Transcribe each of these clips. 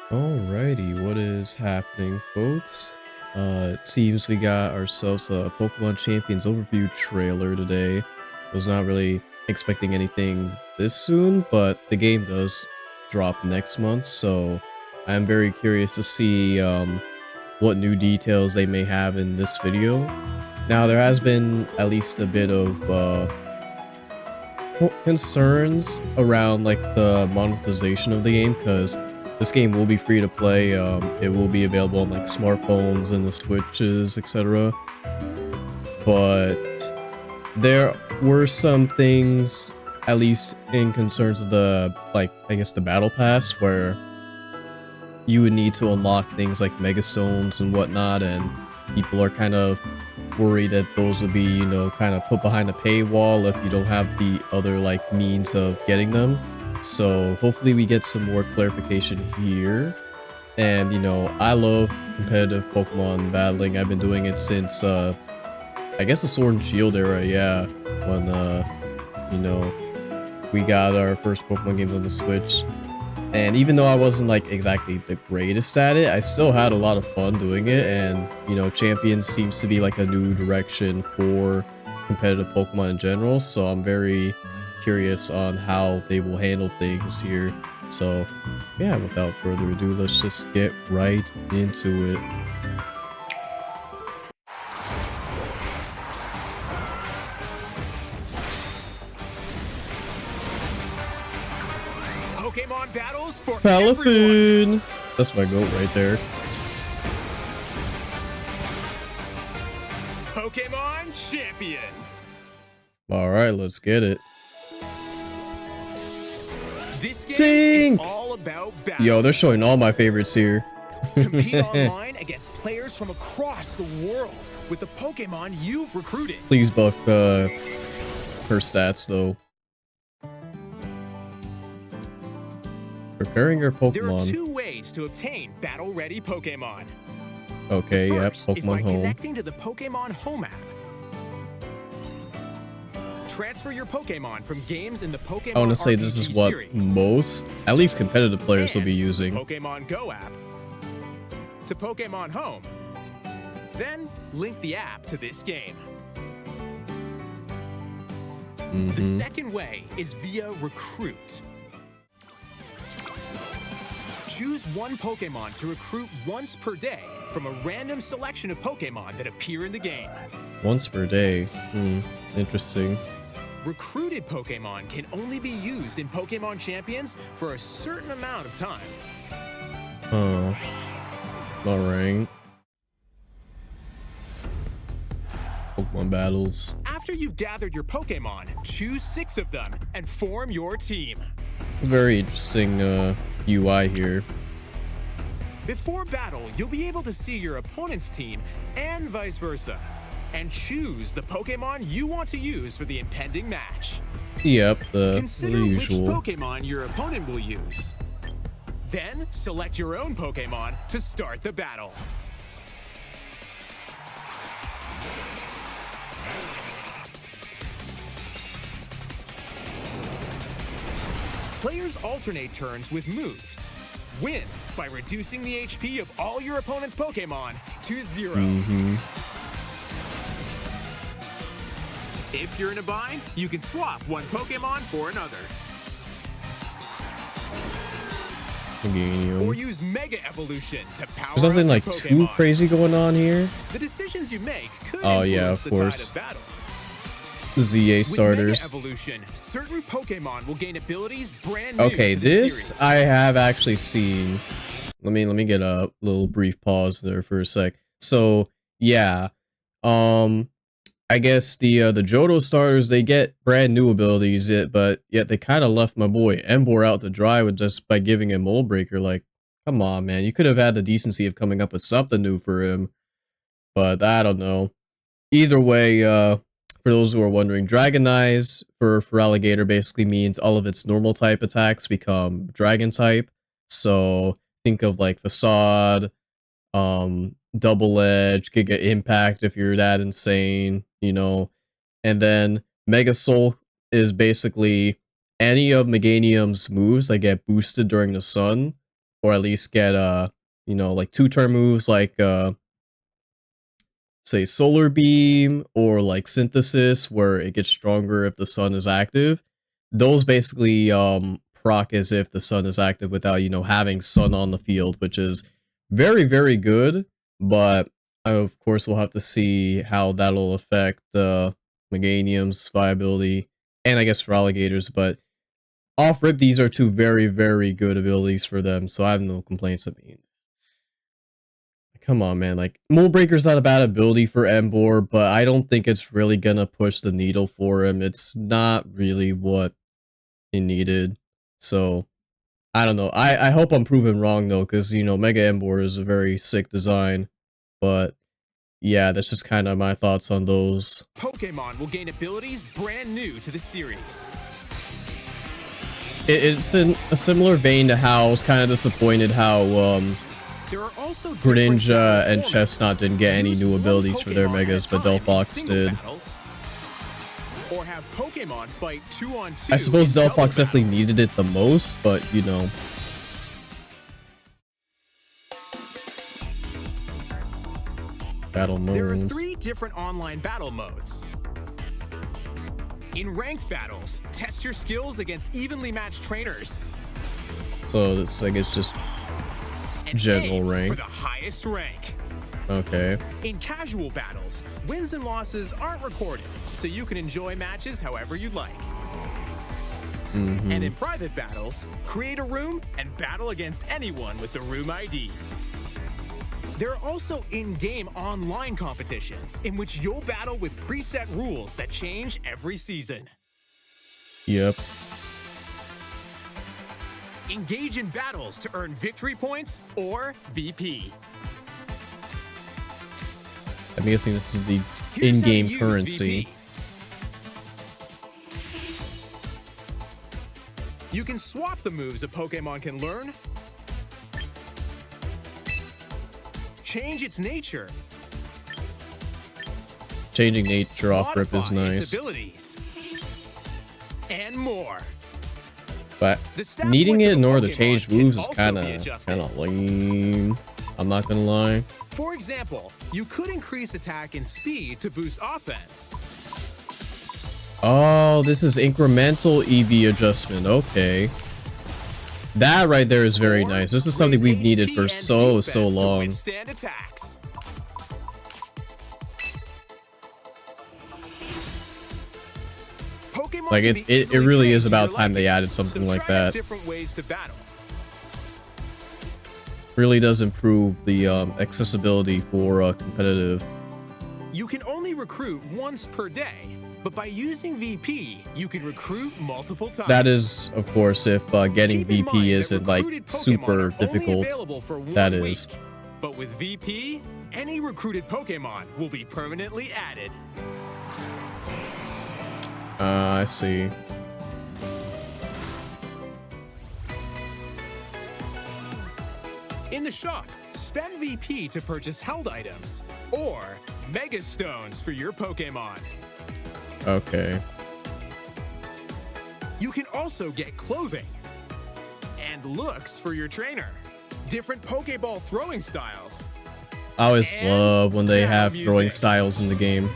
Alrighty, what is happening, folks? It seems we got ourselves a Pokemon Champions overview trailer today. Was not really expecting anything this soon, but the game does drop next month, so I'm very curious to see what new details they may have in this video. Now, there has been at least a bit of concerns around like the monetization of the game, because this game will be free to play. It will be available on like smartphones and the Switches, etc. But there were some things, at least in concerns of the, like, I guess the battle pass, where you would need to unlock things like Megastones and whatnot, and people are kind of worried that those will be, you know, kind of put behind a paywall if you don't have the other, like, means of getting them. So hopefully we get some more clarification here. And, you know, I love competitive Pokemon battling. I've been doing it since, I guess the Sword and Shield era, yeah. When, you know, we got our first Pokemon games on the Switch. And even though I wasn't like exactly the greatest at it, I still had a lot of fun doing it. And, you know, Champions seems to be like a new direction for competitive Pokemon in general. So I'm very curious on how they will handle things here. So yeah, without further ado, let's just get right into it. Pokemon battles for everyone. Palafin! That's my goat right there. Pokemon Champions. Alright, let's get it. This game Tink! is all about battles. Yo, they're showing all my favorites here. Compete online against players from across the world with the Pokemon you've recruited. Please buff her stats though. Preparing your There are Pokemon. 2 ways to obtain battle-ready Pokemon. Okay, yep, First is by Pokemon Home. connecting to the Pokemon Home app. Transfer your Pokemon from games in the Pokemon I want to say this RPG is what series. most, at least competitive players, will be And using. Pokemon Go app to Pokemon Home. Then link the app to this game. The second way is via Recruit. Choose one Pokemon to recruit once per day from a random selection of Pokemon that appear in the game. Once per day. Interesting. Recruited Pokemon can only be used in Pokemon Champions for a certain amount of time. Oh. Alright. Pokemon battles. After you've gathered your Pokemon, choose 6 of them and form your team. Very interesting UI here. Before battle, you'll be able to see your opponent's team and vice versa, and choose the Pokemon you want to use for the impending match. Yep, the Consider which usual. Pokemon your opponent will use. Then select your own Pokemon to start the battle. Players alternate turns with moves. Win by reducing the HP of all your opponent's Pokemon to 0. If you're in a bind, you can swap one Pokemon for another. Or use Mega Evolution to power There's nothing up like your too Pokemon. crazy going on here. The decisions you make could Oh, influence yeah, of the course. tide of battle. The ZA With starters. Mega Evolution, certain Pokemon will gain abilities brand new Okay, to the this series. I have actually seen. Let me get a little brief pause there for a sec. So yeah, I guess the Johto starters, they get brand new abilities, but yet they kind of left my boy Emboar out to dry with just by giving him Mold Breaker. Like, come on, man, you could have had the decency of coming up with something new for him. But I don't know. Either way, for those who are wondering, Dragonize for Alligator basically means all of its normal type attacks become Dragon type. So think of like Facade, Double Edge, Giga Impact if you're that insane, you know. And then Mega Soul is basically any of Meganium's moves that get boosted during the sun or at least get you know, like 2-turn moves like say solar beam or like synthesis, where it gets stronger if the sun is active. Those basically proc as if the sun is active without, you know, having sun on the field, which is very, very good. But of course we'll have to see how that'll affect Meganium's viability, and I guess for alligators. But off rip, these are two very, very good abilities for them, so I have no complaints. I mean, come on, man. Like, Mold Breaker's not a bad ability for Embor, but I don't think it's really gonna push the needle for him. It's not really what he needed. So, I don't know. I hope I'm proven wrong, though, because, you know, Mega Embor is a very sick design. But, yeah, that's just kind of my thoughts on those. Pokemon will gain abilities brand new to the series. It's in a similar vein to how I was kind of disappointed how, There are also Greninja and Chestnut didn't get any new abilities for their Megas, but Delphox did. Or have Pokemon fight 2-on-2. I suppose Delphox definitely needed it the most, but you know. Battle modes. There are 3 different online battle modes. In ranked battles, test your skills against evenly matched trainers. So this, I guess, just And general aim rank. for the highest rank. Okay. In casual battles, wins and losses aren't recorded, so you can enjoy matches however you'd like. And in private battles, create a room and battle against anyone with the room ID. There are also in-game online competitions in which you'll battle with preset rules that change every season. Yep. Engage in battles to earn victory points or VP. I'm guessing this is the Here's how to in-game use currency. VP. You can swap the moves a Pokemon can learn, change its nature, Changing nature off rip is modify its nice, abilities, and more. but The stat needing points it of in a order to Pokemon change can moves is also kind be of adjusted. lame. I'm not gonna lie. For example, you could increase attack and speed to boost offense. Oh, this is incremental EV adjustment. Okay. That right there is very Or nice. This is something we've raise needed HP for and so defense to long. withstand attacks. Pokemon Like, can be it easily really changed is to about your time they liking, added something so like try out that. different ways to battle. Really does improve the accessibility for competitive. You can only recruit once per day, but by using VP, you can recruit multiple times. That is, of course, if getting Keep in mind VP that isn't like recruited Pokemon super are only difficult. available for 1 That is. week. But with VP, any recruited Pokemon will be permanently added. I see. In the shop, spend VP to purchase held items, or Mega Stones for your Pokemon. Okay. You can also get clothing and looks for your trainer, different Pokeball throwing styles. I always And love when they battle have throwing music. styles in the game.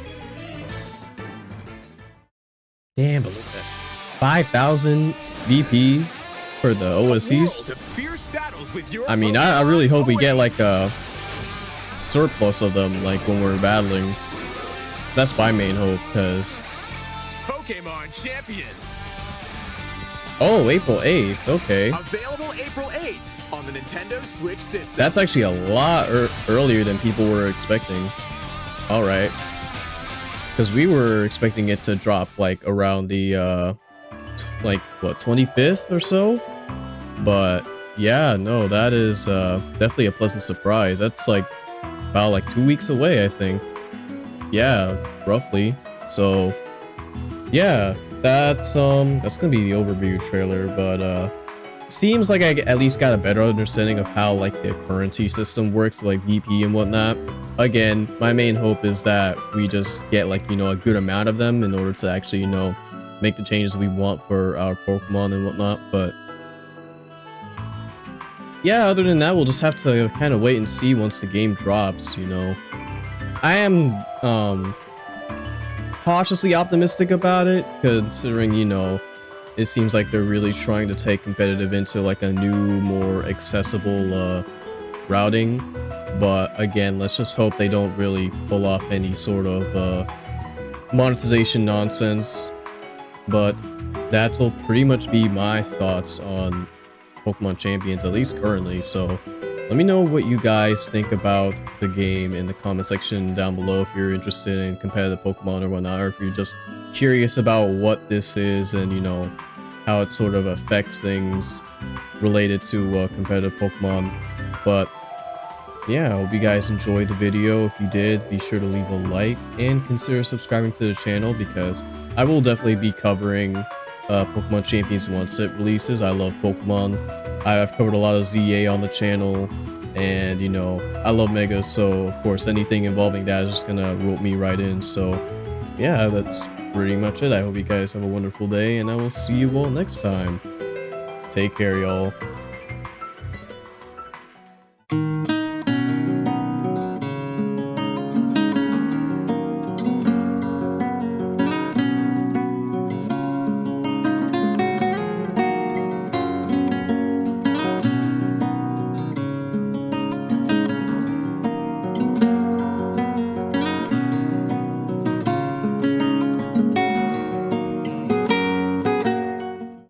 Damn, but look at that. 5,000 VP for the OSCs. World of fierce battles with your I mean, I Pokemon really hope we get like awaits. a surplus of them, like when we're battling. That's my main hope, because... Pokemon Champions. Oh, April 8th, okay. Available April 8th on the Nintendo Switch system. That's actually a lot earlier than people were expecting. Alright. Because we were expecting it to drop like around the, like, what, 25th or so? But, yeah, no, that is definitely a pleasant surprise. That's like about like 2 weeks away, I think. Yeah, roughly. So, yeah, that's gonna be the overview trailer, but seems like I at least got a better understanding of how like the currency system works, like VP and whatnot. Again, my main hope is that we just get like, you know, a good amount of them in order to actually, you know, make the changes we want for our Pokemon and whatnot. But yeah, other than that, we'll just have to kind of wait and see once the game drops, you know. I am cautiously optimistic about it, considering, you know, it seems like they're really trying to take competitive into like a new, more accessible routing. But again, let's just hope they don't really pull off any sort of monetization nonsense. But that'll pretty much be my thoughts on Pokemon Champions, at least currently. So let me know what you guys think about the game in the comment section down below if you're interested in competitive Pokemon or whatnot, or if you're just curious about what this is and, you know, how it sort of affects things related to competitive Pokemon. But yeah, I hope you guys enjoyed the video. If you did, be sure to leave a like and consider subscribing to the channel, because I will definitely be covering Pokemon Champions once it releases. I love Pokemon. I've covered a lot of ZA on the channel, and you know, I love Mega, so of course anything involving that is just gonna rope me right in. So yeah, that's pretty much it. I hope you guys have a wonderful day, and I will see you all next time. Take care, y'all.